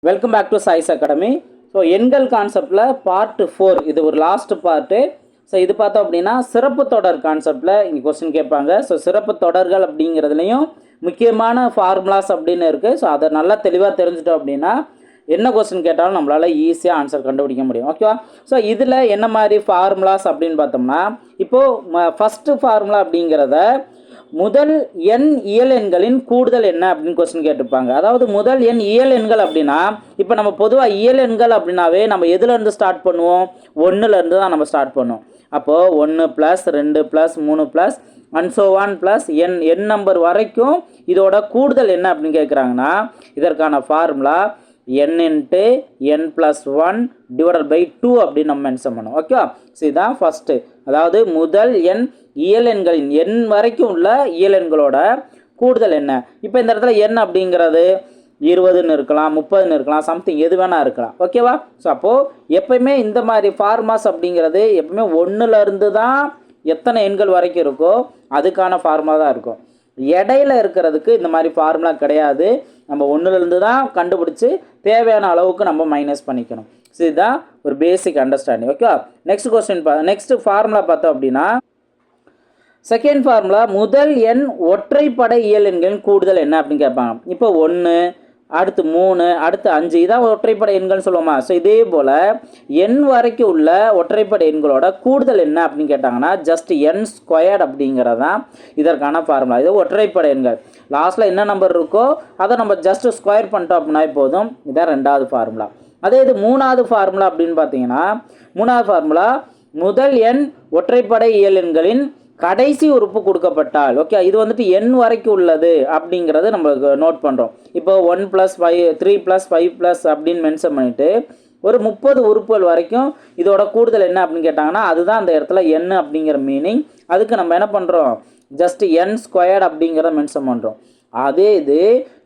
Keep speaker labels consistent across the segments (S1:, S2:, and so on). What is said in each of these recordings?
S1: Welcome back to choice academy. So எண்கள் கான்செப்டில் part 4 இது ஒரு லாஸ்ட் பார்ட்டு. ஸோ இது பார்த்தோம் அப்படின்னா சிறப்பு தொடர் கான்செப்டில் இங்கே கொஸ்டின் கேட்பாங்க. ஸோ சிறப்பு தொடர்கள் அப்படிங்கிறதுலையும் முக்கியமான ஃபார்முலாஸ் அப்படின்னு இருக்குது. ஸோ அதை நல்லா தெளிவாக தெரிஞ்சுட்டோம் அப்படின்னா என்ன கொஸ்டின் கேட்டாலும் நம்மளால் ஈஸியாக ஆன்சர் கண்டுபிடிக்க முடியும். ஓகேவா? ஸோ இதில் என்ன மாதிரி ஃபார்முலாஸ் அப்படின்னு பார்த்தோம்னா, இப்போது ஃபஸ்ட்டு ஃபார்முலா அப்படிங்கிறத முதல் எண் இயல் எண்களின் கூடுதல் என்ன அப்படின்னு கொஸ்டின் கேட்டிருப்பாங்க. அதாவது முதல் எண் இயல் எண்கள் அப்படின்னா, இப்போ நம்ம பொதுவாக இயல் எண்கள் அப்படின்னாவே நம்ம எதுலேருந்து ஸ்டார்ட் பண்ணுவோம்? 1லேருந்து தான் நம்ம ஸ்டார்ட் பண்ணுவோம். அப்போது 1 + 2 + 3 + and so on plus n number வரைக்கும் இதோட கூடுதல் என்ன அப்படின்னு கேட்குறாங்கன்னா, இதற்கான ஃபார்முலா n × n + 1 / 2 அப்படின்னு நம்ம மென்ஷன் பண்ணோம். ஓகேவா? ஸோ இதுதான் ஃபஸ்ட்டு. அதாவது முதல் எண் இயல் எண்களின் எண் வரைக்கும் உள்ள இயல் எண்களோட கூடுதல் என்ன. இப்போ இந்த இடத்துல எண் அப்படிங்கிறது 20ன்னு இருக்கலாம், 30ன்னு இருக்கலாம், சம்திங் எது வேணால் இருக்கலாம். ஓகேவா? ஸோ அப்போது எப்பயுமே இந்த மாதிரி ஃபார்மாஸ் அப்படிங்கிறது எப்பவுமே 1லேருந்து தான் எத்தனை எண்கள் வரைக்கும் இருக்கோ அதுக்கான ஃபார்முலா தான் இருக்கும். இடையில இருக்கிறதுக்கு இந்த மாதிரி ஃபார்முலா கிடையாது. நம்ம 1லேருந்து தான் கண்டுபிடிச்சி தேவையான அளவுக்கு நம்ம மைனஸ் பண்ணிக்கணும். ஸோ இதுதான் ஒரு basic understanding. Okay, next question next formula பார்த்தோம் அப்படின்னா, செகண்ட் ஃபார்முலா முதல் எண் ஒற்றைப்படை இயல் எண்களின் கூடுதல் என்ன அப்படின்னு கேட்பாங்க. இப்போ 1, அடுத்து 3, அடுத்து 5 இதான் ஒற்றைப்படை எண்கள்னு சொல்லுவோமா. ஸோ இதே போல் எண் வரைக்கும் உள்ள ஒற்றைப்படை எண்களோட கூடுதல் என்ன அப்படின்னு கேட்டாங்கன்னா ஜஸ்ட் n² அப்படிங்கிறது தான் இதற்கான ஃபார்முலா. இது ஒற்றைப்படை எண்கள் லாஸ்ட்டில் என்ன நம்பர் இருக்கோ அதை நம்ம ஜஸ்ட் ஸ்கொயர் பண்ணிட்டோம் அப்படின்னா போதும். இதான் ரெண்டாவது ஃபார்முலா. அதே இது மூணாவது ஃபார்முலா அப்படின்னு பார்த்தீங்கன்னா, மூணாவது ஃபார்முலா முதல் எண் ஒற்றைப்படை இயல் எண்களின் கடைசி உறுப்பு கொடுக்கப்பட்டால், ஓகே, இது வந்துட்டு n வரைக்கும் உள்ளது அப்படிங்கிறது நம்ம நோட் பண்ணுறோம். இப்போ 1 + 5 3 + 5 அப்படின்னு மென்ஷன் பண்ணிவிட்டு ஒரு 30 உறுப்புகள் வரைக்கும் இதோட கூடுதல் என்ன அப்படின்னு கேட்டாங்கன்னா அதுதான் அந்த இடத்துல n அப்படிங்கிற மீனிங். அதுக்கு நம்ம என்ன பண்ணுறோம், ஜஸ்ட் n² அப்படிங்கிறத மென்ஷன் பண்ணுறோம். அதே இது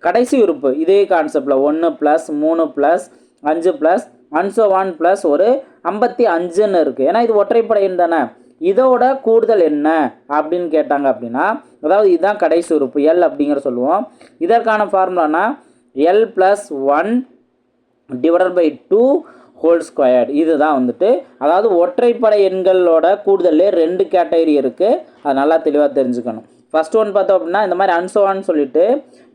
S1: கடைசி உறுப்பு இதே கான்செப்டில் 1 + 3 + 5 + அண்ட் ஸோ ஆன் ப்ளஸ் ஒரு 55ன்னு இருக்குது. ஏன்னா இது ஒற்றைப்படை எண் தானே. இதோட கூடுதல் என்ன அப்படின்னு கேட்டாங்க அப்படின்னா, அதாவது இதுதான் கடைசி உறுப்பு எல் அப்படிங்கிற சொல்லுவோம். இதற்கான ஃபார்முலானா l + 1 / 2 ஹோல்². இதுதான் வந்துட்டு, அதாவது ஒற்றைப்படை எண்களோட கூடுதல்லே 2 கேட்டகரி இருக்குது. அது நல்லா தெளிவாக தெரிஞ்சுக்கணும். ஃபஸ்ட் ஒன் பார்த்தோம் அப்படின்னா இந்த மாதிரி அன்சோவான்னு சொல்லிட்டு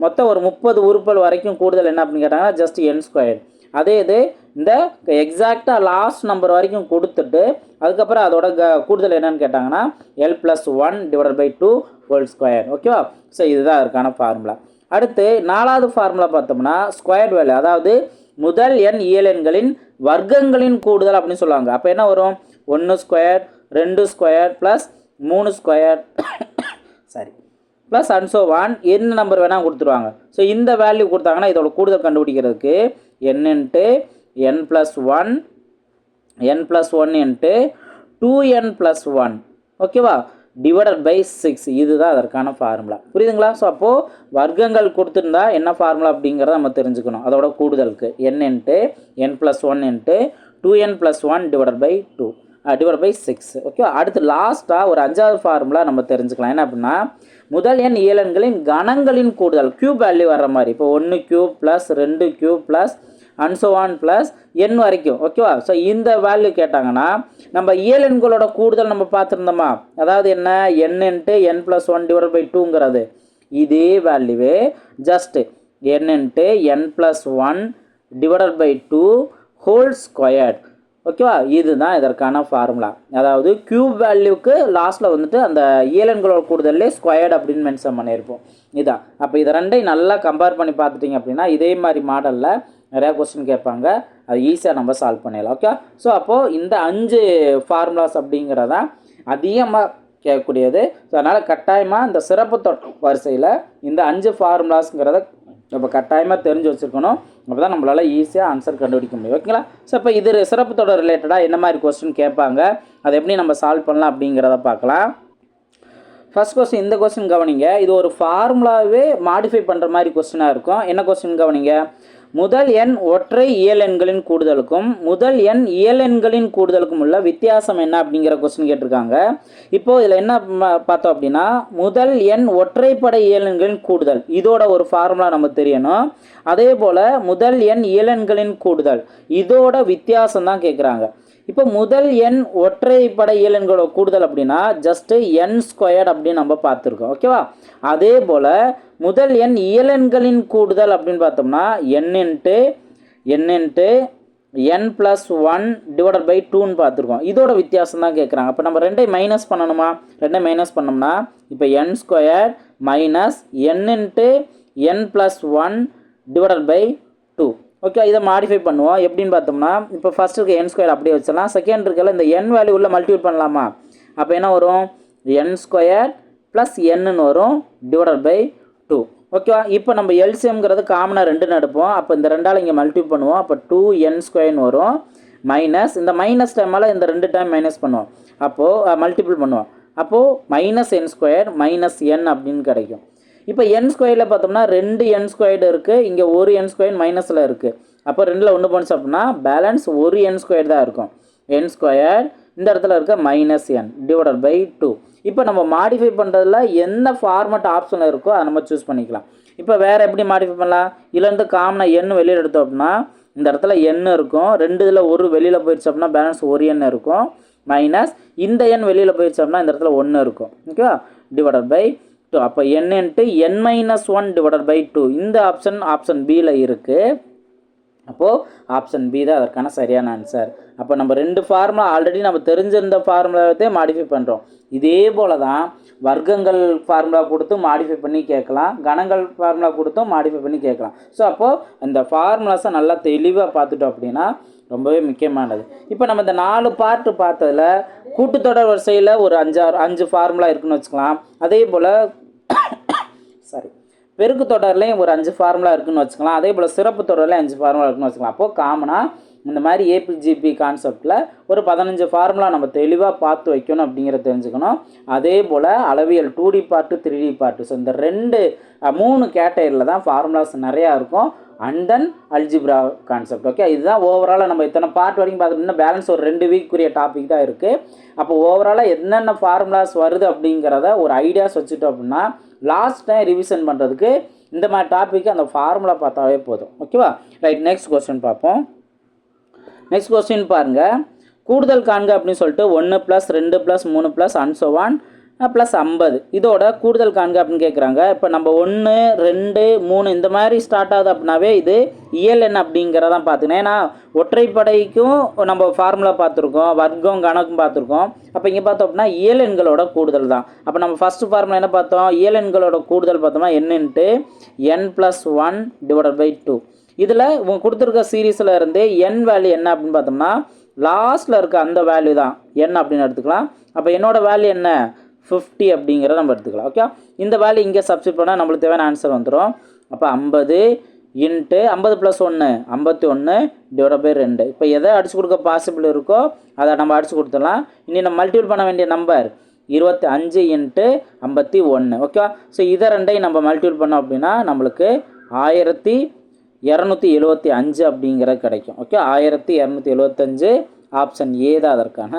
S1: மொத்தம் ஒரு 30 உறுப்புகள் வரைக்கும் கூடுதல் என்ன அப்படின்னு கேட்டாங்கன்னா ஜஸ்ட் n². அதே இது இந்த எக்ஸாக்டாக லாஸ்ட் நம்பர் வரைக்கும் கொடுத்துட்டு அதுக்கப்புறம் அதோட கூடுதல் என்னன்னு கேட்டாங்கன்னா l + 1 / 2 ஹோல்². ஓகேவா? ஸோ இதுதான் அதற்கான ஃபார்முலா. அடுத்து நாலாவது ஃபார்முலா பார்த்தோம்னா ஸ்கொயர் வேல்யூ, அதாவது முதல் எண் இயல் எண்களின் வர்க்கங்களின் கூடுதல் அப்படின்னு சொல்லுவாங்க. அப்போ என்ன வரும், 1² 2² + 3² சரி ப்ளஸ் அண்ட் ஸோ ஆன் என்ன நம்பர் வேணால் கொடுத்துருவாங்க. ஸோ இந்த வேல்யூ கொடுத்தாங்கன்னா இதோட கூடுதல் கண்டுபிடிக்கிறதுக்கு n × n + 1 n + 1 × 2n + 1 ஓகேவா /6. இதுதான் அதற்கான ஃபார்முலா. புரியுதுங்களா? ஸோ அப்போது வர்க்கங்கள் கொடுத்துருந்தா என்ன ஃபார்முலா அப்படிங்கிறத நம்ம தெரிஞ்சுக்கணும். அதோட கூடுதலுக்கு n × n + 1 × 2n + 1 /6. ஓகே, அடுத்து லாஸ்ட்டாக ஒரு 5வது ஃபார்முலா நம்ம தெரிஞ்சுக்கலாம். என்ன அப்படின்னா, முதல் எண் இயல் எண்களின் கணங்களின் கூடுதல் கியூப் வேல்யூ வர்ற மாதிரி. இப்போ 1³ + 2³ + and so on plus n வரைக்கும். ஓகேவா? ஸோ இந்த வேல்யூ கேட்டாங்கன்னா நம்ம இயல் எண்களோட கூடுதல் நம்ம பார்த்துருந்தோமா, அதாவது என்ன n × n + 1 / 2ங்கிறது இதே வேல்யூவே ஜஸ்ட் n × n + 1 / 2 ஹோல்². ஓகேவா? இதுதான் இதற்கான ஃபார்முலா. அதாவது கியூப் வேல்யூக்கு லாஸ்ட்டில் வந்துட்டு அந்த இயலெண்களோட கூடுதல்லே ஸ்கொயர்டு அப்படின்னு மென்ஷன் பண்ணியிருப்போம். இதான். அப்போ இதை ரெண்டையும் நல்லா கம்பேர் பண்ணி பார்த்துட்டிங்க அப்படின்னா இதே மாதிரி மாடலில் நிறையா கொஸ்டின் கேட்பாங்க. அது ஈஸியாக நம்ம சால்வ் பண்ணிடலாம். ஓகே, ஸோ அப்போது இந்த 5 ஃபார்முலாஸ் அப்படிங்கிறதான் அதிகமாக கேட்கக்கூடியது. ஸோ அதனால் கட்டாயமாக இந்த சிறப்பு வரிசையில் இந்த 5 ஃபார்முலாஸுங்கிறத நம்ம கட்டாயமாக தெரிஞ்சு வச்சுருக்கணும். அப்போ தான் நம்மளால் ஈஸியாக ஆன்சர் கண்டுபிடிக்க முடியும். ஓகேங்களா? ஸோ இப்போ இது சிறப்பு தொடர் ரிலேட்டடாக என்ன மாதிரி கொஸ்டின் கேட்பாங்க, அதை எப்படி நம்ம சால்வ் பண்ணலாம் அப்படிங்கிறத பார்க்கலாம். ஃபர்ஸ்ட் கொஸ்டின், இந்த கொஸ்டின் கவனிங்க. இது ஒரு ஃபார்முலாவே மாடிஃபை பண்ணுற மாதிரி கொஸ்டினாக இருக்கும். என்ன கொஸ்டின் கவனிங்க, முதல் எண் ஒற்றை இயல் எண்களின் கூடுதலுக்கும் முதல் எண் இயல் எண்களின் கூடுதலுக்கும் உள்ள வித்தியாசம் என்ன அப்படிங்கிற கொஸ்டின் கேட்டிருக்காங்க. இப்போது இதில் என்ன பார்த்தோம் அப்படின்னா, முதல் எண் ஒற்றைப்படை இயல் எண்களின் கூடுதல் இதோட ஒரு ஃபார்முலா நமக்கு தெரியணும். அதே போல் முதல் எண் இயல் எண்களின் கூடுதல் இதோட வித்தியாசம் தான் கேட்குறாங்க. இப்போ முதல் எண் ஒற்றைப்படை இயல் எண்களோட கூடுதல் அப்படின்னா ஜஸ்ட்டு என் ஸ்கொயர்ட் அப்படின்னு நம்ம பார்த்துருக்கோம். ஓகேவா? அதே போல் முதல் எண் இயல் எண்களின் கூடுதல் அப்படின்னு பார்த்தோம்னா n into n + 1 divided by 2ன்னு பார்த்துருக்கோம். இதோட வித்தியாசம் தான் கேட்குறாங்க. அப்போ நம்ம ரெண்டையும் மைனஸ் பண்ணணுமா? ரெண்டையும் மைனஸ் பண்ணோம்னா இப்போ n square minus n into n + 1 divided by 2. Okay, இதை மாடிஃபை பண்ணுவோம். எப்படின்னு பார்த்தோம்னா இப்போ ஃபஸ்ட் இருக்க n ஸ்கொயர் அப்படியே வச்சிடலாம். செகண்ட் இருக்கல இந்த n வேல்யூ உள்ள மல்டிபிள் பண்ணலாமா? அப்போ என்ன வரும்? n ஸ்கொயர் ப்ளஸ் n வரும் டிவைடட் பை 2. ஓகேவா? இப்போ நம்ம எல்சிஎம்ங்கிறது காமனாக 2 எடுப்போம். அப்போ இந்த 2ஆல் இங்கே மல்டிபிள் பண்ணுவோம். அப்போ 2n² வரும் மைனஸ் இந்த மைனஸ் டைமால் இந்த 2 டைம் மைனஸ் பண்ணுவோம். அப்போது மல்டிபிள் பண்ணுவோம். அப்போது -n² மைனஸ் n அப்படின்னு கிடைக்கும். இப்போ n ஸ்கொயரில் பார்த்தோம்னா 2 n² இருக்குது, இங்கே 1 n² மைனஸில் இருக்குது. அப்போ 2ல் 1 போனுச்சு அப்படின்னா பேலன்ஸ் 1 n² தான் இருக்கும். n² இந்த இடத்துல இருக்க -n டிவைடட் பை 2. இப்போ நம்ம மாடிஃபை பண்ணுறதுல என்ன ஃபார்மட் ஆப்ஷன் இருக்கோ அதை நம்ம சூஸ் பண்ணிக்கலாம். இப்போ வேறு எப்படி மாடிஃபை பண்ணலாம்? இதுலேருந்து காமனாக n வெளியில் எடுத்தோம் அப்படின்னா இந்த இடத்துல n இருக்கும், 2 இதில் 1 வெளியில் போயிடுச்சு அப்படின்னா பேலன்ஸ் 1 n இருக்கும், மைனஸ் இந்த n வெளியில் போயிடுச்சு அப்படின்னா இந்த இடத்துல 1 இருக்கும். ஓகேவா? Divided by 2. அப்போ n into n - 1 divided by 2 இந்த ஆப்ஷன் பியில் இருக்குது. அப்போது ஆப்ஷன் பி தான் அதற்கான சரியான ஆன்சர். அப்போ நம்ம 2 ஃபார்முலா ஆல்ரெடி நம்ம தெரிஞ்சிருந்த ஃபார்முலாவே மாடிஃபை பண்ணுறோம். இதே போல் தான் வர்க்கங்கள் ஃபார்முலா கொடுத்து மாடிஃபை பண்ணி கேட்கலாம், கணங்கள் ஃபார்முலா கொடுத்தும் மாடிஃபை பண்ணி கேட்கலாம். ஸோ அப்போது இந்த ஃபார்முலாஸை நல்லா தெளிவாக பார்த்துட்டோம் அப்படின்னா ரொம்பவே முக்கியமானது. இப்போ நம்ம இந்த 4 பார்ட்டு பார்த்ததில் கூட்டுத்தொடர் வரிசையில் ஒரு 5 ஃபார்முலா இருக்குதுன்னு வச்சுக்கலாம். அதே போல் பெருக்கு தொடர்லேயும் ஒரு 5 ஃபார்முலா இருக்குதுன்னு வச்சுக்கலாம். அதே போல் சிறப்பு தொடர்லேயும் 5 ஃபார்முலா இருக்குதுன்னு வச்சுக்கலாம். அப்போது காமனாக இந்த மாதிரி ஏபிஜிபி கான்செப்டில் ஒரு 15 ஃபார்முலா நம்ம தெளிவாக பார்த்து வைக்கணும் அப்படிங்கிறத தெரிஞ்சுக்கணும். அதே போல் அளவியல் 2D part 3D part, so இந்த 3 கேட்டகரியில் தான் ஃபார்முலாஸ் நிறையா இருக்கும். And then algebra concept. Okay, இதுதான் ஓவராலாக நம்ம இத்தனை பார்ட் வரைக்கும் பார்த்துட்டோம்னா பேலன்ஸ் ஒரு 2 வீக்குரிய டாபிக் தான் இருக்குது. அப்போ ஓவராலாக என்னென்ன ஃபார்முலாஸ் வருது அப்படிங்கிறத ஒரு ஐடியாஸ் வச்சுட்டோம் அப்படின்னா லாஸ்ட் டைம் ரிவிஷன் பண்ணுறதுக்கு இந்த மாதிரி டாப்பிக்கு அந்த ஃபார்முலா பார்த்தாவே போதும். ஓகேவா? ரைட், நெக்ஸ்ட் கொஸ்டின் பார்ப்போம். நெக்ஸ்ட் கொஸ்டின் பாருங்கள். கூடுதல் காண்க அப்படின்னு சொல்லிட்டு 1 + 2 + 3 + and so on ப்ளஸ் 50 இதோட கூடுதல் காண்க அப்படின்னு கேட்குறாங்க. இப்போ நம்ம 1, 2, 3 இந்த மாதிரி ஸ்டார்ட் ஆகுது அப்படின்னாவே இது இயல் எண் அப்படிங்கிறதான் பார்த்துக்கணும். ஏன்னா ஒற்றைப்படைக்கும் நம்ம ஃபார்முலா பார்த்துருக்கோம், வர்க்கம் கணக்கும் பார்த்துருக்கோம். அப்போ இங்கே பார்த்தோம் அப்படின்னா இயல் எண்களோட கூடுதல் தான். அப்போ நம்ம ஃபஸ்ட்டு ஃபார்முலா என்ன பார்த்தோம்? இயல் எண்களோட கூடுதல் பார்த்தோம்னா n into n + 1 divided by 2. இதில் இவங்க கொடுத்துருக்க சீரீஸில் இருந்து n வேல்யூ என்ன அப்படின்னு பார்த்தோம்னா லாஸ்ட்டில் இருக்க அந்த வேல்யூ தான் n அப்படின்னு எடுத்துக்கலாம். அப்போ என்னோட வேல்யூ என்ன? 50 அப்படிங்கிறத நம்ம எடுத்துக்கலாம். ஓகே, இந்த வேல்யூ இங்கே சப்ஸ்டிட் பண்ணால் நம்மளுக்கு தேவையான ஆன்சர் வந்துடும். அப்போ 50 இன்ட்டு 50 + 1 51 டிவைட் பை 2. இப்போ எதை அடிச்சு கொடுக்க பாசிபிள் இருக்கோ அதை நம்ம அடிச்சு கொடுத்துடலாம். இனி நம்ம மல்டிபிள் பண்ண வேண்டிய நம்பர் 25 இன்ட்டு 51. ஓகே, ஸோ இதை ரெண்டையும் நம்ம மல்டிபிள் பண்ணோம் அப்படின்னா நம்மளுக்கு 1275 அப்படிங்கிறது கிடைக்கும். ஓகே, 1275 ஆப்ஷன் ஏ தான் அதற்கான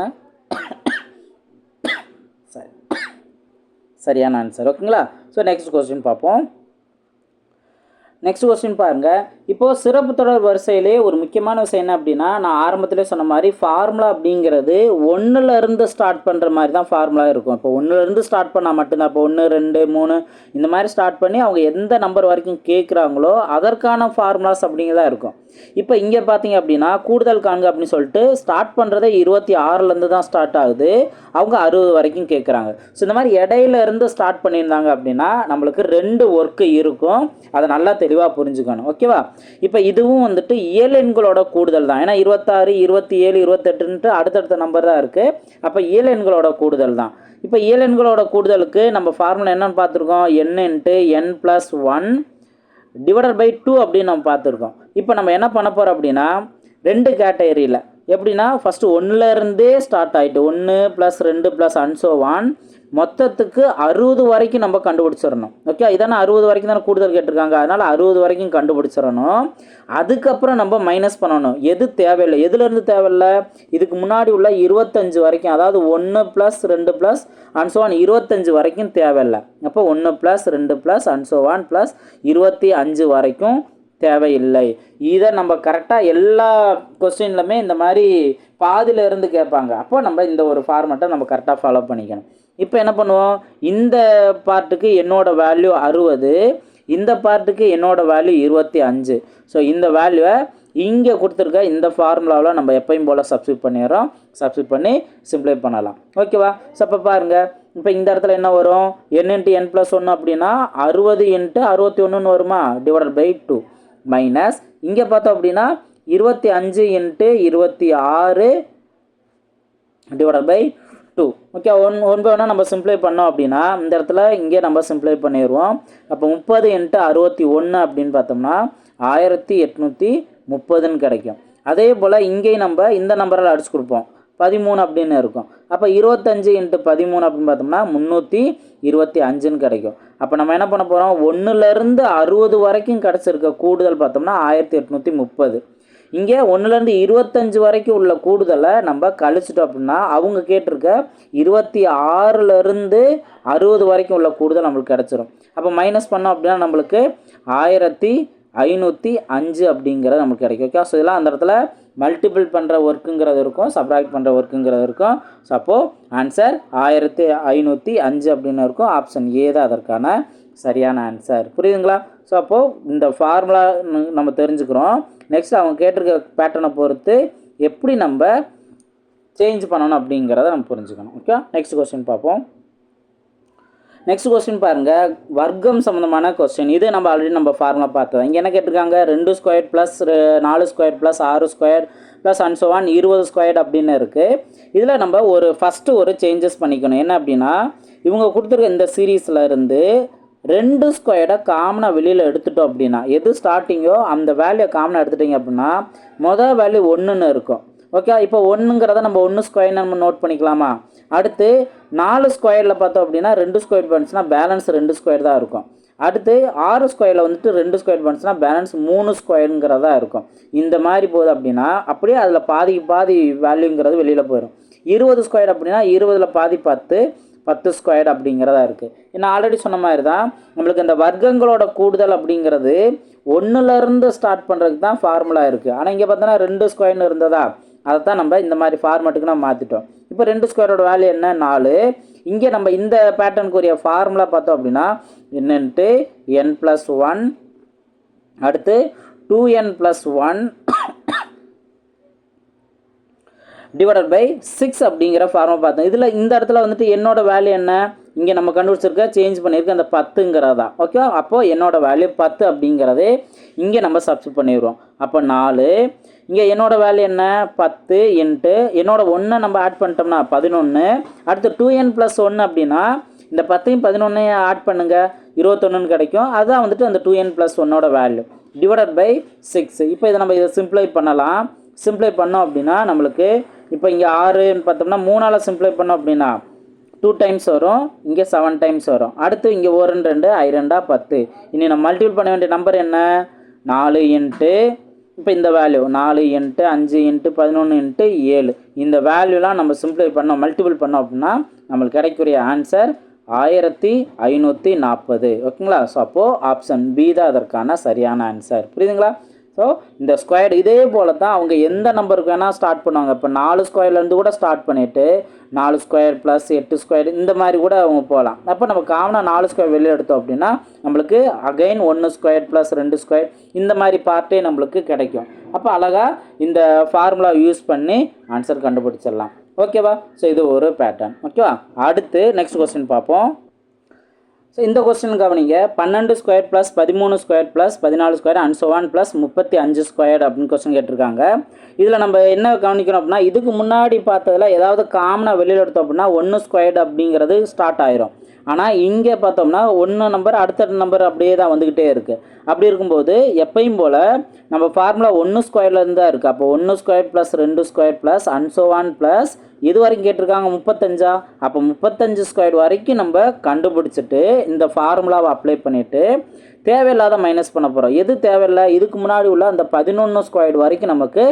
S1: சரியான ஆன்சர். ஓகேங்களா? ஸோ நெக்ஸ்ட் கொஸ்டின் பார்ப்போம். நெக்ஸ்ட் கொஸ்டின் பாருங்கள். இப்போது சிறப்பு தொடர் வரிசையிலே ஒரு முக்கியமான விஷயம் என்ன அப்படின்னா, நான் ஆரம்பத்திலே சொன்ன மாதிரி ஃபார்முலா அப்படிங்கிறது 1லேருந்து ஸ்டார்ட் பண்ணுற மாதிரி தான் ஃபார்முலா இருக்கும். இப்போ 1லேருந்து ஸ்டார்ட் பண்ணால் மட்டும்தான். இப்போ 1, 2, 3 இந்த மாதிரி ஸ்டார்ட் பண்ணி அவங்க எந்த நம்பர் வரைக்கும் கேட்குறாங்களோ அதற்கான ஃபார்முலாஸ் அப்படிங்கிறதா இருக்கும். இப்போ இங்கே பார்த்தீங்க அப்படின்னா கூடுதல் காண்க அப்படின்னு சொல்லிட்டு ஸ்டார்ட் பண்ணுறதே 26லேருந்து தான் ஸ்டார்ட் ஆகுது, அவங்க 60 வரைக்கும் கேட்குறாங்க. ஸோ இந்த மாதிரி இடையில இருந்து ஸ்டார்ட் பண்ணியிருந்தாங்க அப்படின்னா நம்மளுக்கு 2 ஒர்க்கு இருக்கும், அதை நல்லா தெளிவாக புரிஞ்சுக்கணும். ஓகேவா? இப்போ இதுவும் வந்துட்டு இயல் எண்களோட கூடுதல் தான். ஏன்னா 26, 27, 28ன்ட்டு அடுத்தடுத்த நம்பர் தான் இருக்குது. அப்போ இயல் எண்களோட கூடுதல் தான். இப்போ இயல் எண்களோட கூடுதலுக்கு நம்ம ஃபார்முலா என்னன்னு பார்த்துருக்கோம்? n into n + 1 divided by 2 அப்படின்னு நம்ம பார்த்துருக்கோம். இப்போ நம்ம என்ன பண்ண போகிறோம் அப்படின்னா 2 கேட்டகரியில் எப்படின்னா ஃபஸ்ட்டு 1லேருந்தே ஸ்டார்ட் ஆகிட்டு 1 + 2 + and so on மொத்தத்துக்கு 60 வரைக்கும் நம்ம கண்டுபிடிச்சிடணும். ஓகே, இதானே 60 வரைக்கும் தானே கூடுதல் கேட்டிருக்காங்க, அதனால் 60 வரைக்கும் கண்டுபிடிச்சிடணும். அதுக்கப்புறம் நம்ம மைனஸ் பண்ணணும். எது தேவையில்லை, எதுலேருந்து தேவையில்லை, இதுக்கு முன்னாடி உள்ள 25 வரைக்கும், அதாவது 1 + 2 + அண்ட் ஸோ ஆன் 25 வரைக்கும் தேவையில்லை. அப்போ 1 + 2 + அண்ட் ஸோ ஆன் + 25 வரைக்கும் தேவையில்லை. இதை நம்ம கரெக்டாக எல்லா கொஸ்டின்லுமே இந்த மாதிரி பாதியிலேருந்து கேட்பாங்க. அப்போ நம்ம இந்த ஒரு ஃபார்மெட்டை நம்ம கரெக்டாக ஃபாலோ பண்ணிக்கணும். இப்போ என்ன பண்ணுவோம், இந்த பார்ட்டுக்கு என்னோட வேல்யூ 60, இந்த பார்ட்டுக்கு என்னோட வேல்யூ 25. ஸோ இந்த வேல்யூவை இங்கே கொடுத்துருக்க இந்த ஃபார்முலாவில் நம்ம எப்பயும் போல் சப்ஸ்டியூட் பண்ணிடுறோம். சப்ஸ்டியூட் பண்ணி சிம்ப்ளை பண்ணலாம். ஓகேவா? ஸோ இப்போ பாருங்கள், இப்போ இந்த இடத்துல என்ன வரும், n × n + 1 அப்படின்னா 60 × 61 வருமா, /2 மைனஸ் இங்கே பார்த்தோம் அப்படின்னா 25 × 26 /2. ஓகே, ஒன் பை ஒன்னாக நம்ம சிம்ப்ளை பண்ணோம் அப்படின்னா இந்த இடத்துல இங்கே நம்ம சிம்ப்ளை பண்ணிடுவோம். அப்போ 30 × 61 அப்படின்னு பார்த்தோம்னா 1830 கிடைக்கும். அதே போல் இங்கேயும் நம்ம இந்த நம்பரால் அடிச்சு கொடுப்போம், 13 அப்படின்னு இருக்கும். அப்போ 25 × 13 அப்படின்னு பார்த்தோம்னா 325 கிடைக்கும். அப்போ நம்ம என்ன பண்ண போகிறோம், 1லேருந்து 60 வரைக்கும் கிடச்சிருக்க கூடுதல் பார்த்தோம்னா 1830. இங்கே 1லேருந்து 25 வரைக்கும் உள்ள கூடுதலை நம்ம கழிச்சிட்டோம் அப்படின்னா அவங்க கேட்டிருக்க 26லேருந்து 60 வரைக்கும் உள்ள கூடுதல் நம்மளுக்கு கிடச்சிரும். அப்போ மைனஸ் பண்ணோம் அப்படின்னா நம்மளுக்கு 1505 அப்படிங்கிறது நமக்கு கிடைக்கும். ஓகே, ஸோ இதெல்லாம் அந்த இடத்துல மல்டிபிள் பண்ணுற ஒர்க்குங்கிறது இருக்கும், சப்ராக்ட் பண்ணுற ஒர்க்குங்கிறது இருக்கும். ஸோ அப்போது ஆன்சர் 1505 அப்படின்னு இருக்கும். ஆப்ஷன் ஏ தான் அதற்கான சரியான ஆன்சர். புரியுதுங்களா? ஸோ அப்போது இந்த ஃபார்முலா நம்ம தெரிஞ்சுக்கிறோம். நெக்ஸ்ட் அவங்க கேட்டிருக்க பேட்டர்னை பொறுத்து எப்படி நம்ம சேஞ்ச் பண்ணணும் அப்படிங்கிறத நம்ம புரிஞ்சுக்கணும். ஓகே, நெக்ஸ்ட் கொஸ்டின் பார்ப்போம். நெக்ஸ்ட் கொஸ்டின் பாருங்கள், வர்க்கம் சம்மந்தமான கொஸ்டின். இது நம்ம ஆல்ரெடி நம்ம ஃபார்முலா பார்த்தோம். இங்கே என்ன கேட்டிருக்காங்க, 2² + 4² + 6² + அண்ட் ஸோ ஆன் 20² அப்படின்னு இருக்குது. இதில் நம்ம ஃபஸ்ட்டு ஒரு சேஞ்சஸ் பண்ணிக்கணும். என்ன அப்படின்னா, இவங்க கொடுத்துருக்க இந்த சீரீஸில் இருந்து 2² காமனாக வெளியில் எடுத்துட்டோம் அப்படின்னா, எது ஸ்டார்டிங்கோ அந்த வேல்யூ காமனாக எடுத்துட்டிங்க அப்படின்னா மொதல் வேல்யூ 1ன்னு இருக்கும். ஓகே, இப்போ 1ங்கிறத நம்ம 1² நம்ம நோட் பண்ணிக்கலாமா? அடுத்து 4² பார்த்தோம் அப்படின்னா 2² பண்ணுச்சுன்னா பேலன்ஸ் 2² தான் இருக்கும். அடுத்து 6² வந்துட்டு 2² பண்ணுச்சுன்னா பேலன்ஸ் 3²ங்கிறதா இருக்கும். இந்த மாதிரி போகுது அப்படின்னா அப்படியே அதில் பாதி வேல்யூங்கிறது வெளியில் போயிடும். 20² அப்படின்னா 20ல் பாதி 10² அப்படிங்கிறதா இருக்குது. நான் ஆல்ரெடி சொன்ன மாதிரி தான் நம்மளுக்கு இந்த வர்க்கங்களோட கூடுதல் அப்படிங்கிறது 1லேருந்து ஸ்டார்ட் பண்ணுறதுக்கு தான் ஃபார்முலா இருக்குது. ஆனால் இங்கே பார்த்தோன்னா 2² இருந்ததா, அதை தான் நம்ம இந்த மாதிரி ஃபார்மேட்டுக்கு நம்ம மாற்றிட்டோம். இப்போ 2² வேல்யூ என்ன, 4. இங்கே நம்ம இந்த பேட்டர்னுக்குரிய ஃபார்முலா பார்த்தோம் அப்படின்னா n × n + 1, அடுத்து 2n + 1 /6 அப்படிங்கிற ஃபார்முலா பார்த்தோம். இதில் இந்த இடத்துல வந்துட்டு என்னோட வேல்யூ என்ன, இங்கே நம்ம கண்டுபிடிச்சிருக்க சேஞ்ச் பண்ணியிருக்க அந்த 10ங்கிறதா. ஓகே, அப்போது என்னோட வேல்யூ 10 அப்படிங்கிறது இங்கே நம்ம சப்ஸ்டிட் பண்ணிடுவோம். அப்போ 4. இங்கே என்னோட வேல்யூ என்ன, 10 × என்னோட 1 நம்ம ஆட் பண்ணிட்டோம்னா 11. அடுத்து 2n + 1 அப்படின்னா இந்த 10யும் 11யும் ஆட் பண்ணுங்கள், 21 கிடைக்கும். அதுதான் வந்துட்டு அந்த 2n + 1 வேல்யூ /6. இப்போ இதை நம்ம சிம்ப்ளை பண்ணலாம். சிம்ப்ளை பண்ணோம் அப்படின்னா நம்மளுக்கு இப்போ இங்கே 6ன்னு பார்த்தோம்னா 3ஆல் சிம்ப்ளை பண்ணோம் அப்படின்னா 2 டைம்ஸ் வரும், இங்கே 7 டைம்ஸ் வரும். அடுத்து இங்கே 1 2 I 2 10. இனி நம்ம மல்டிபிள் பண்ண வேண்டிய நம்பர் என்ன, 4 × இப்போ இந்த வேல்யூ 4 × 5 × 11 × 7. இந்த வேல்யூலாம் நம்ம சிம்ப்ளை பண்ணோம், மல்டிபிள் பண்ணோம் அப்படின்னா நம்மளுக்கு கிடைக்கக்கூடிய ஆன்சர் 1540. ஓகேங்களா? ஸோ அப்போது ஆப்ஷன் பி தான் அதற்கான சரியான ஆன்சர். புரியுதுங்களா? ஸோ இந்த ஸ்கொயர் இதே போல் தான் அவங்க எந்த நம்பருக்கு வேணால் ஸ்டார்ட் பண்ணுவாங்க. இப்போ 4² கூட ஸ்டார்ட் பண்ணிவிட்டு 4² + 8² இந்த மாதிரி கூட அவங்க போகலாம். அப்போ நம்ம காமனாக 4² வெளியே எடுத்தோம் அப்படின்னா நம்மளுக்கு அகைன் 1² + 2² இந்த மாதிரி பார்ட்டே நம்மளுக்கு கிடைக்கும். அப்போ அழகாக இந்த ஃபார்முலா யூஸ் பண்ணி ஆன்சர் கண்டுபிடிச்சிடலாம். ஓகேவா? ஸோ இது ஒரு பேட்டர்ன். ஓகேவா? அடுத்து நெக்ஸ்ட் கொஸ்டின் பார்ப்போம். ஸோ இந்த கொஸ்டின் கவனிங்க, 12² + 13² + 14² அண்ட் ஸோ ஆன் + 35² அப்படின்னு கொஸ்டின் கேட்டிருக்காங்க. இதில் நம்ம என்ன கவனிக்கணும் அப்படின்னா, இதுக்கு முன்னாடி பார்த்ததில் ஏதாவது காமனாக வெளியில் எடுத்தோம் அப்படின்னா 1² அப்படிங்கிறது ஸ்டார்ட் ஆயிரும். ஆனால் இங்கே பார்த்தோம்னா ஒன்று நம்பர் அடுத்த நம்பர் அப்படியே தான் வந்துக்கிட்டே இருக்குது. அப்படி இருக்கும்போது எப்பயும் போல் நம்ம ஃபார்முலா 1 ஸ்கொயர்லேருந்து தான் இருக்குது. அப்போ 1 square plus 2 square plus அன்சோவான் plus இது வரைக்கும் கேட்டிருக்காங்க 35. அப்போ 35 ஸ்கொயர் வரைக்கும் நம்ம கண்டுபிடிச்சிட்டு இந்த ஃபார்முலாவை அப்ளை பண்ணிவிட்டு தேவையில்லாத மைனஸ் பண்ண போகிறோம். எது தேவையில்லை, இதுக்கு முன்னாடி உள்ள அந்த 11 ஸ்கொயர் வரைக்கும் நமக்கு